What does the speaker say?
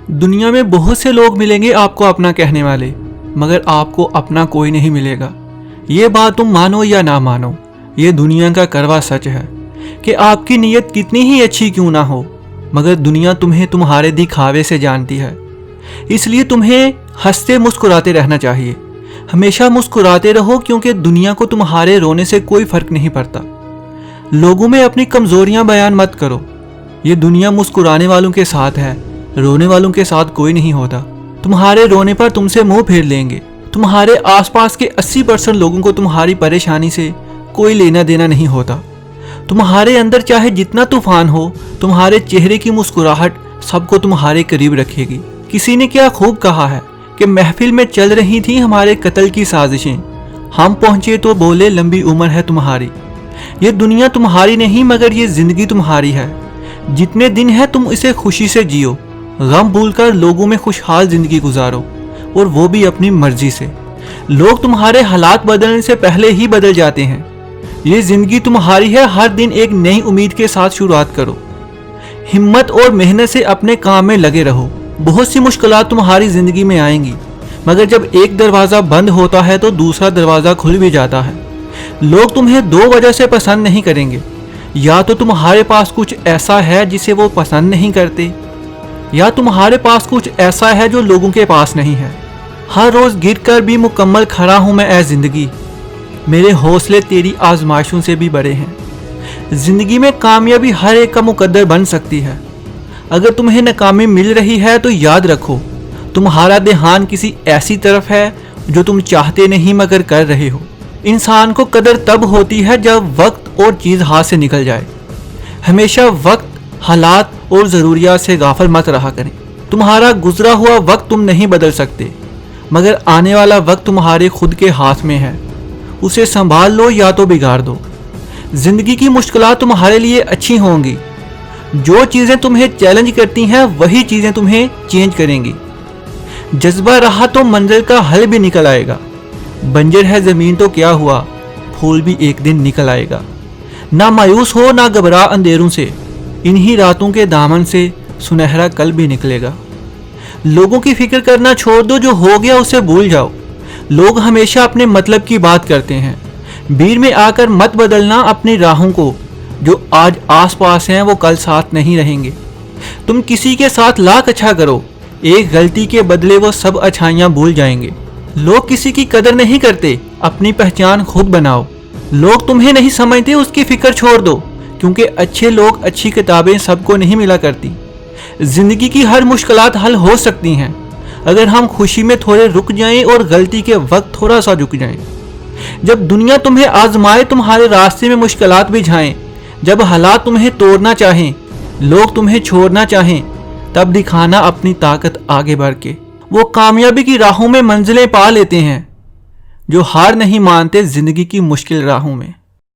دنیا میں بہت سے لوگ ملیں گے آپ کو اپنا کہنے والے، مگر آپ کو اپنا کوئی نہیں ملے گا۔ یہ بات تم مانو یا نہ مانو، یہ دنیا کا کڑوا سچ ہے کہ آپ کی نیت کتنی ہی اچھی کیوں نہ ہو، مگر دنیا تمہیں تمہارے دکھاوے سے جانتی ہے۔ اس لیے تمہیں ہنستے مسکراتے رہنا چاہیے، ہمیشہ مسکراتے رہو، کیونکہ دنیا کو تمہارے رونے سے کوئی فرق نہیں پڑتا۔ لوگوں میں اپنی کمزوریاں بیان مت کرو، یہ دنیا مسکرانے والوں کے ساتھ ہے، رونے والوں کے ساتھ کوئی نہیں ہوتا۔ تمہارے رونے پر تم سے منہ پھیر لیں گے۔ تمہارے آس پاس کے 80% لوگوں کو تمہاری پریشانی سے کوئی لینا دینا نہیں ہوتا۔ تمہارے اندر چاہے جتنا طوفان ہو، تمہارے چہرے کی مسکراہٹ سب کو تمہارے قریب رکھے گی۔ کسی نے کیا خوب کہا ہے کہ محفل میں چل رہی تھی ہمارے قتل کی سازشیں، ہم پہنچے تو بولے لمبی عمر ہے تمہاری۔ یہ دنیا تمہاری نہیں، مگر یہ زندگی تمہاری ہے۔ جتنے دن ہے تم اسے خوشی سے جیو، غم بھول کر لوگوں میں خوشحال زندگی گزارو، اور وہ بھی اپنی مرضی سے۔ لوگ تمہارے حالات بدلنے سے پہلے ہی بدل جاتے ہیں۔ یہ زندگی تمہاری ہے، ہر دن ایک نئی امید کے ساتھ شروعات کرو۔ ہمت اور محنت سے اپنے کام میں لگے رہو۔ بہت سی مشکلات تمہاری زندگی میں آئیں گی، مگر جب ایک دروازہ بند ہوتا ہے تو دوسرا دروازہ کھل بھی جاتا ہے۔ لوگ تمہیں دو وجہ سے پسند نہیں کریں گے، یا تو تمہارے پاس کچھ ایسا ہے جسے وہ پسند نہیں کرتے، یا تمہارے پاس کچھ ایسا ہے جو لوگوں کے پاس نہیں ہے۔ ہر روز گر کر بھی مکمل کھڑا ہوں میں اے زندگی، میرے حوصلے تیری آزمائشوں سے بھی بڑے ہیں۔ زندگی میں کامیابی ہر ایک کا مقدر بن سکتی ہے۔ اگر تمہیں ناکامی مل رہی ہے تو یاد رکھو، تمہارا دھیان کسی ایسی طرف ہے جو تم چاہتے نہیں مگر کر رہے ہو۔ انسان کو قدر تب ہوتی ہے جب وقت اور چیز ہاتھ سے نکل جائے۔ ہمیشہ وقت، حالات اور ضروریات سے غافل مت رہا کریں۔ تمہارا گزرا ہوا وقت تم نہیں بدل سکتے، مگر آنے والا وقت تمہارے خود کے ہاتھ میں ہے۔ اسے سنبھال لو یا تو بگاڑ دو۔ زندگی کی مشکلات تمہارے لیے اچھی ہوں گی۔ جو چیزیں تمہیں چیلنج کرتی ہیں وہی چیزیں تمہیں چینج کریں گی۔ جذبہ رہا تو منزل کا حل بھی نکل آئے گا۔ بنجر ہے زمین تو کیا ہوا، پھول بھی ایک دن نکل آئے گا۔ نہ مایوس ہو نہ گھبرا اندھیروں سے، انہی راتوں کے دامن سے سنہرا کل بھی نکلے گا۔ لوگوں کی فکر کرنا چھوڑ دو، جو ہو گیا اسے بھول جاؤ۔ لوگ ہمیشہ اپنے مطلب کی بات کرتے ہیں، بھیڑ میں آ کر مت بدلنا اپنی راہوں کو۔ جو آج آس پاس ہیں وہ کل ساتھ نہیں رہیں گے۔ تم کسی کے ساتھ لاکھ اچھا کرو، ایک غلطی کے بدلے وہ سب اچھائیاں بھول جائیں گے۔ لوگ کسی کی قدر نہیں کرتے، اپنی پہچان خود بناؤ۔ لوگ تمہیں نہیں سمجھتے، اس کی فکر چھوڑ دو، کیونکہ اچھے لوگ، اچھی کتابیں سب کو نہیں ملا کرتی۔ زندگی کی ہر مشکلات حل ہو سکتی ہیں، اگر ہم خوشی میں تھوڑے رک جائیں اور غلطی کے وقت تھوڑا سا رک جائیں۔ جب دنیا تمہیں آزمائے، تمہارے راستے میں مشکلات بچھائیں، جب حالات تمہیں توڑنا چاہیں، لوگ تمہیں چھوڑنا چاہیں، تب دکھانا اپنی طاقت آگے بڑھ کے۔ وہ کامیابی کی راہوں میں منزلیں پا لیتے ہیں جو ہار نہیں مانتے زندگی کی مشکل راہوں میں۔